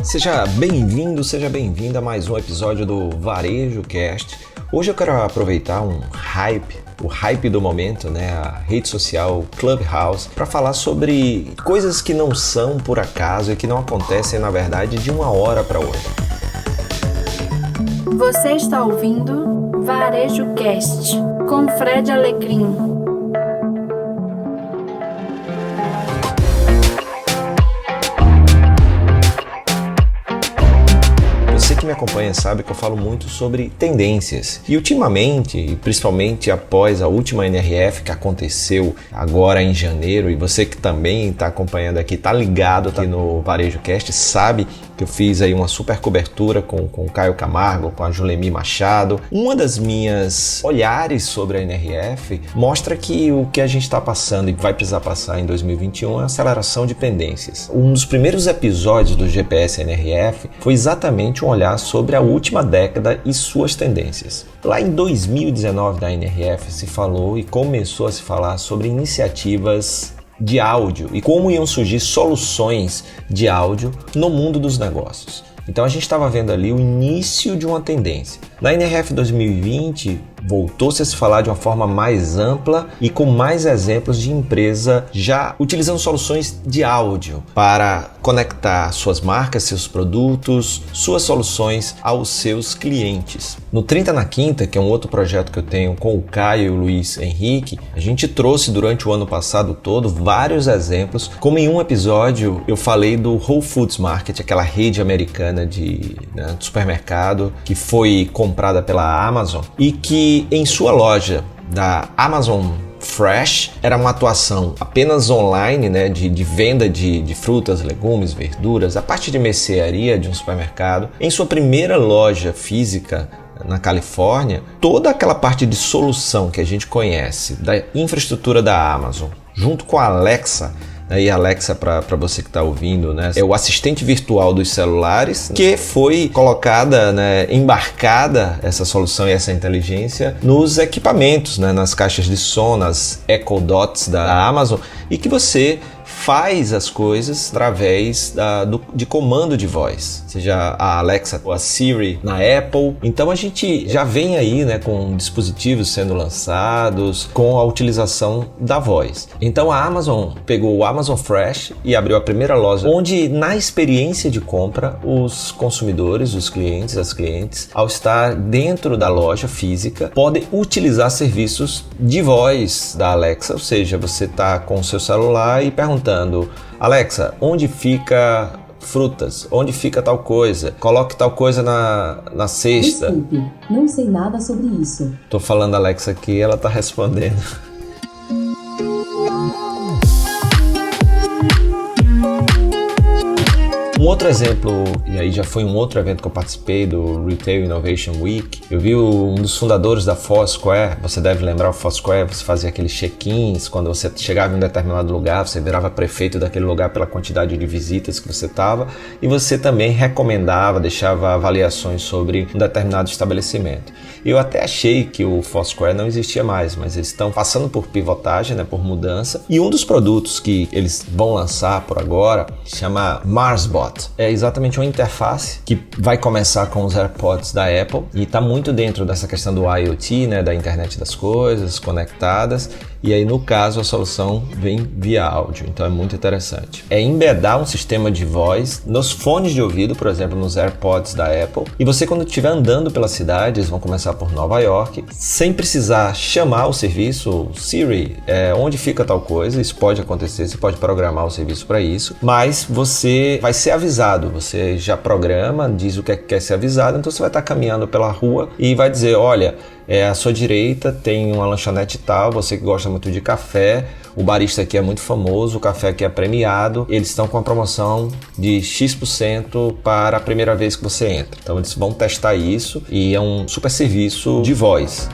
Seja bem-vindo, seja bem-vinda a mais um episódio do Varejo Cast. Hoje eu quero aproveitar o hype do momento, né, a rede social Clubhouse, para falar sobre coisas que não são por acaso e que não acontecem, na verdade, de uma hora para outra. Você está ouvindo Varejo Cast com Fred Alecrim. Você que me acompanha sabe que eu falo muito sobre tendências. E ultimamente, e principalmente após a última NRF que aconteceu agora em janeiro, e você que também está acompanhando aqui, está ligado aqui no Varejo Cast, sabe que eu fiz aí uma super cobertura com o Caio Camargo, com a Julemi Machado. Uma das minhas olhares sobre a NRF mostra que o que a gente está passando e vai precisar passar em 2021 é a aceleração de tendências. Um dos primeiros episódios do GPS NRF foi exatamente um olhar sobre a última década e suas tendências. Lá em 2019 da NRF se falou e começou a se falar sobre iniciativas de áudio e como iam surgir soluções de áudio no mundo dos negócios. Então a gente estava vendo ali o início de uma tendência. Na NRF 2020, voltou-se a se falar de uma forma mais ampla e com mais exemplos de empresa já utilizando soluções de áudio para conectar suas marcas, seus produtos, suas soluções aos seus clientes. No 30 na Quinta, que é um outro projeto que eu tenho com o Caio e o Luiz Henrique, a gente trouxe durante o ano passado todo vários exemplos, como em um episódio eu falei do Whole Foods Market, aquela rede americana de supermercado que foi comprada pela Amazon e que em sua loja da Amazon Fresh era uma atuação apenas online, né, de venda de frutas, legumes, verduras, a parte de mercearia de um supermercado. Em sua primeira loja física na Califórnia, toda aquela parte de solução que a gente conhece da infraestrutura da Amazon, junto com a Alexa. E a Alexa, para você que está ouvindo, né, é o assistente virtual dos celulares que foi colocada, né, embarcada essa solução e essa inteligência nos equipamentos, né, nas caixas de som, nas Echo Dots da Amazon, e que você faz as coisas através de comando de voz, seja a Alexa ou a Siri na Apple. Então a gente já vem aí, né, com dispositivos sendo lançados com a utilização da voz. Então a Amazon pegou o Amazon Fresh e abriu a primeira loja onde, na experiência de compra, os consumidores, os clientes, as clientes, ao estar dentro da loja física, podem utilizar serviços de voz da Alexa, ou seja, você está com o seu celular e perguntando: Alexa, onde fica frutas? Onde fica tal coisa? Coloque tal coisa na cesta. Desculpe, não sei nada sobre isso. Tô falando Alexa aqui, ela tá respondendo. Um outro exemplo, e aí já foi um outro evento que eu participei do Retail Innovation Week, eu vi um dos fundadores da Foursquare. Você deve lembrar o Foursquare, você fazia aqueles check-ins, quando você chegava em um determinado lugar, você virava prefeito daquele lugar pela quantidade de visitas que você estava, e você também recomendava, deixava avaliações sobre um determinado estabelecimento. Eu até achei que o Foursquare não existia mais, mas eles estão passando por pivotagem, né, por mudança, e um dos produtos que eles vão lançar por agora chama MarsBot. É exatamente uma interface que vai começar com os AirPods da Apple e está muito dentro dessa questão do IoT, né, da internet das coisas conectadas. E aí, no caso, a solução vem via áudio, então é muito interessante. É embedar um sistema de voz nos fones de ouvido, por exemplo, nos AirPods da Apple. E você, quando estiver andando pela cidade, eles vão começar por Nova York, sem precisar chamar o serviço Siri, onde fica tal coisa. Isso pode acontecer, você pode programar o serviço para isso, mas você vai ser avisado, você já programa, diz o que é que quer ser avisado, então você vai estar caminhando pela rua e vai dizer: olha, à sua direita tem uma lanchonete tal, você que gosta muito de café, o barista aqui é muito famoso, o café aqui é premiado, eles estão com uma promoção de X% para a primeira vez que você entra. Então eles vão testar isso e é um super serviço de voz.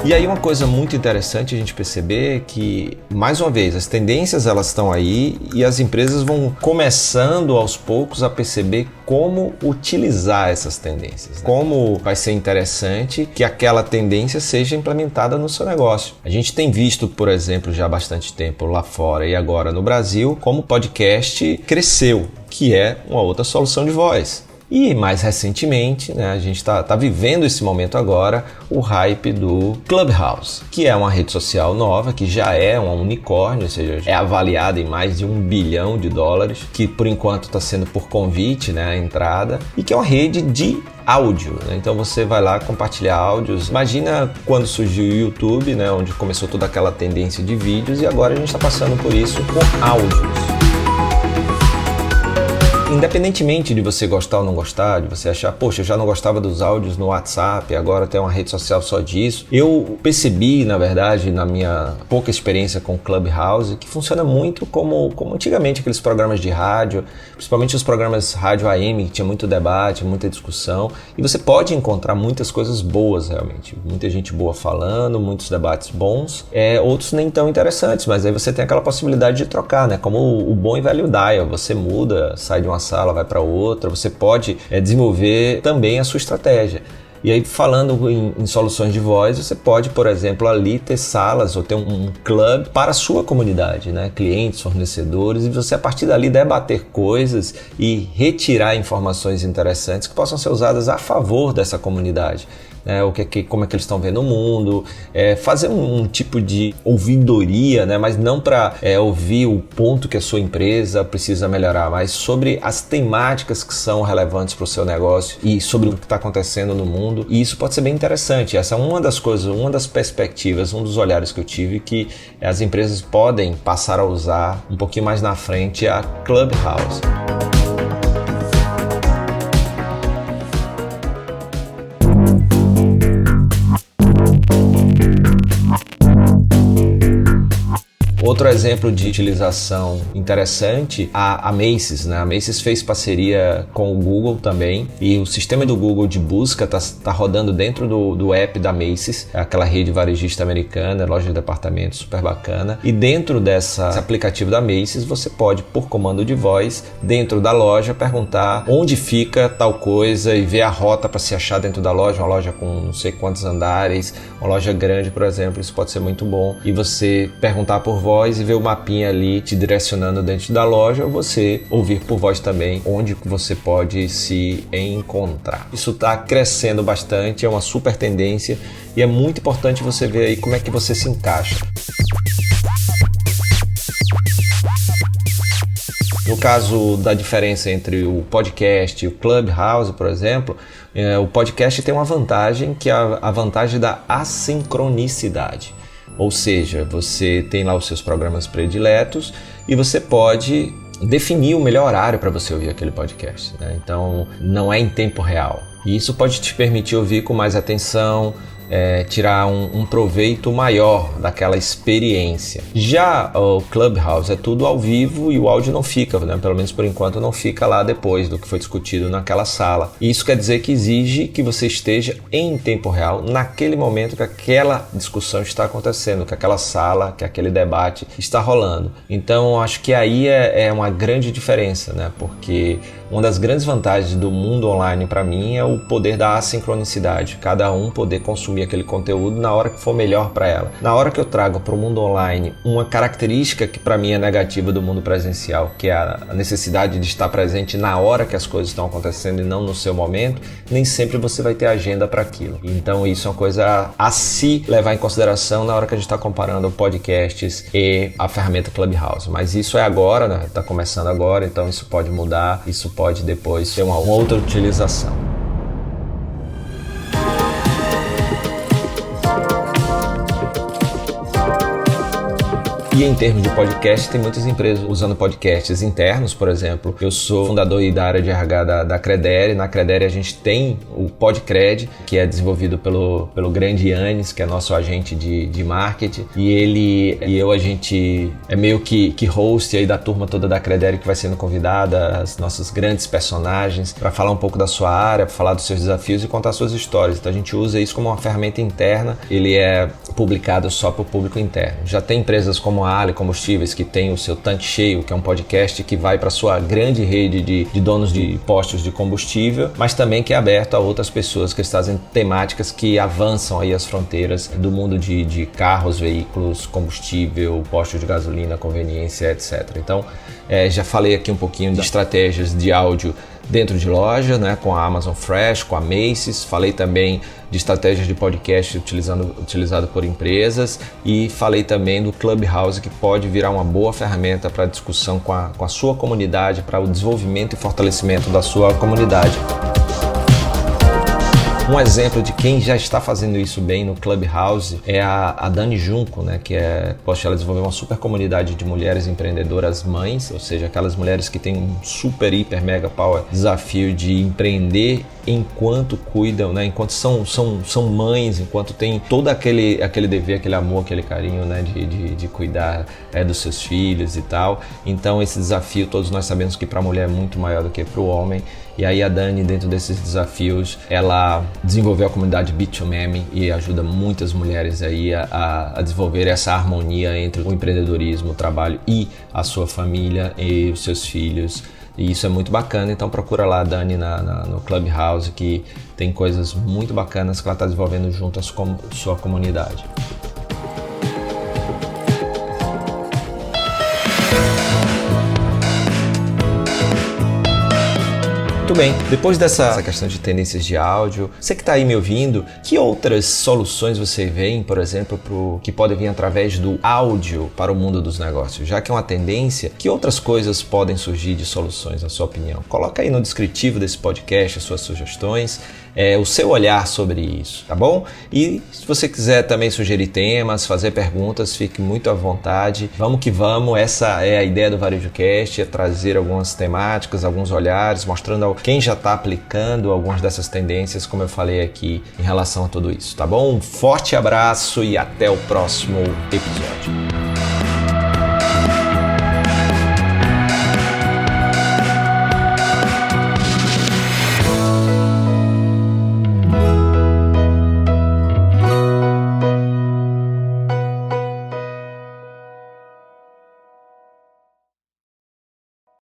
E aí uma coisa muito interessante a gente perceber é que, mais uma vez, as tendências elas estão aí e as empresas vão começando aos poucos a perceber como utilizar essas tendências, né? Como vai ser interessante que aquela tendência seja implementada no seu negócio. A gente tem visto, por exemplo, já há bastante tempo lá fora e agora no Brasil, como o podcast cresceu, que é uma outra solução de voz. E mais recentemente, né, a gente está vivendo esse momento agora, o hype do Clubhouse, que é uma rede social nova, que já é um unicórnio, ou seja, é avaliada em mais de $1 bilhão, que por enquanto está sendo por convite, né, a entrada, e que é uma rede de áudio, né? Então você vai lá compartilhar áudios. Imagina quando surgiu o YouTube, né, onde começou toda aquela tendência de vídeos, e agora a gente está passando por isso com áudios. Independentemente de você gostar ou não gostar, de você achar, poxa, eu já não gostava dos áudios no WhatsApp, agora tem uma rede social só disso. Eu percebi, na verdade, na minha pouca experiência com o Clubhouse, que funciona muito como antigamente aqueles programas de rádio, principalmente os programas rádio AM, que tinha muito debate, muita discussão, e você pode encontrar muitas coisas boas realmente. Muita gente boa falando, muitos debates bons, outros nem tão interessantes, mas aí você tem aquela possibilidade de trocar, né? Como o bom e velho dial, você muda, sai de uma sala, vai para outra, você pode desenvolver também a sua estratégia. E aí, falando em soluções de voz, você pode, por exemplo, ali ter salas ou ter um club para a sua comunidade, né? Clientes, fornecedores, e você a partir dali debater coisas e retirar informações interessantes que possam ser usadas a favor dessa comunidade. Como é que eles estão vendo o mundo, fazer um tipo de ouvidoria, né? Mas não para ouvir o ponto que a sua empresa precisa melhorar, mas sobre as temáticas que são relevantes para o seu negócio e sobre o que está acontecendo no mundo. E isso pode ser bem interessante. Essa é uma das coisas, uma das perspectivas, um dos olhares que eu tive, que as empresas podem passar a usar um pouquinho mais na frente a Clubhouse. Outro exemplo de utilização interessante, a Macy's, né? A Macy's fez parceria com o Google também, e o sistema do Google de busca tá rodando dentro do app da Macy's, aquela rede varejista americana, loja de departamentos super bacana. E dentro desse aplicativo da Macy's, você pode, por comando de voz, dentro da loja, perguntar onde fica tal coisa e ver a rota para se achar dentro da loja, uma loja com não sei quantos andares, uma loja grande, por exemplo, isso pode ser muito bom. E você perguntar por voz e ver o mapinha ali te direcionando dentro da loja, ou você ouvir por voz também onde você pode se encontrar. Isso está crescendo bastante, é uma super tendência e é muito importante você ver aí como é que você se encaixa. No caso da diferença entre o podcast e o Clubhouse, por exemplo, o podcast tem uma vantagem que é a vantagem da assincronicidade. Ou seja, você tem lá os seus programas prediletos e você pode definir o melhor horário para você ouvir aquele podcast, né? Então, não é em tempo real. E isso pode te permitir ouvir com mais atenção, tirar um proveito maior daquela experiência. Já o Clubhouse é tudo ao vivo e o áudio não fica, né? Pelo menos por enquanto não fica lá depois do que foi discutido naquela sala. E isso quer dizer que exige que você esteja em tempo real, naquele momento que aquela discussão está acontecendo, que aquela sala, que aquele debate está rolando. Então acho que aí é uma grande diferença, né? Porque uma das grandes vantagens do mundo online para mim é o poder da assincronicidade, cada um poder consumir aquele conteúdo na hora que for melhor para ela. Na hora que eu trago para o mundo online uma característica que para mim é negativa do mundo presencial, que é a necessidade de estar presente na hora que as coisas estão acontecendo e não no seu momento, nem sempre você vai ter agenda para aquilo. Então isso é uma coisa a se levar em consideração na hora que a gente está comparando podcasts e a ferramenta Clubhouse. Mas isso é agora, né? Está começando agora, então isso pode mudar, isso pode depois ter uma outra utilização. E E em termos de podcast, tem muitas empresas usando podcasts internos, por exemplo. Eu sou fundador da área de RH da Credere. Na Credere a gente tem o Podcred, que é desenvolvido pelo grande Yannis, que é nosso agente de marketing. A gente é meio que host aí da turma toda da Credere que vai sendo convidada, as nossas grandes personagens, para falar um pouco da sua área, para falar dos seus desafios e contar suas histórias. Então a gente usa isso como uma ferramenta interna. Ele é publicado só para o público interno. Já tem empresas como a Ali Combustíveis, que tem o seu Tanque Cheio, que é um podcast que vai para a sua grande rede de donos de postos de combustível, mas também que é aberto a outras pessoas que trazem temáticas que avançam aí as fronteiras do mundo de carros, veículos, combustível, postos de gasolina, conveniência, etc. Então, já falei aqui um pouquinho de estratégias de áudio dentro de loja, né, com a Amazon Fresh, com a Macy's. Falei também de estratégias de podcast utilizado por empresas e falei também do Clubhouse, que pode virar uma boa ferramenta para discussão com a sua comunidade, para o desenvolvimento e fortalecimento da sua comunidade. Um exemplo de quem já está fazendo isso bem no Clubhouse é a Dani Junco, né? Ela desenvolveu uma super comunidade de mulheres empreendedoras mães, ou seja, aquelas mulheres que têm um super, hiper, mega power desafio de empreender enquanto cuidam, né? Enquanto são mães, enquanto tem todo aquele dever, aquele amor, aquele carinho, né? de cuidar dos seus filhos e tal. Então esse desafio, todos nós sabemos que para a mulher é muito maior do que para o homem. E aí a Dani, dentro desses desafios, ela desenvolveu a comunidade Bit2Meme e ajuda muitas mulheres aí a desenvolver essa harmonia entre o empreendedorismo, o trabalho e a sua família e os seus filhos. E isso é muito bacana, então procura lá a Dani no Clubhouse, que tem coisas muito bacanas que ela está desenvolvendo junto à sua comunidade. Muito bem, depois dessa questão de tendências de áudio, você que está aí me ouvindo, que outras soluções você vê, por exemplo, que podem vir através do áudio para o mundo dos negócios? Já que é uma tendência, que outras coisas podem surgir de soluções, na sua opinião? Coloca aí no descritivo desse podcast as suas sugestões, o seu olhar sobre isso, tá bom? E se você quiser também sugerir temas, fazer perguntas, fique muito à vontade. Vamos que vamos, essa é a ideia do VarejoCast, é trazer algumas temáticas, alguns olhares, mostrando quem já está aplicando algumas dessas tendências, como eu falei aqui, em relação a tudo isso, tá bom? Um forte abraço e até o próximo episódio.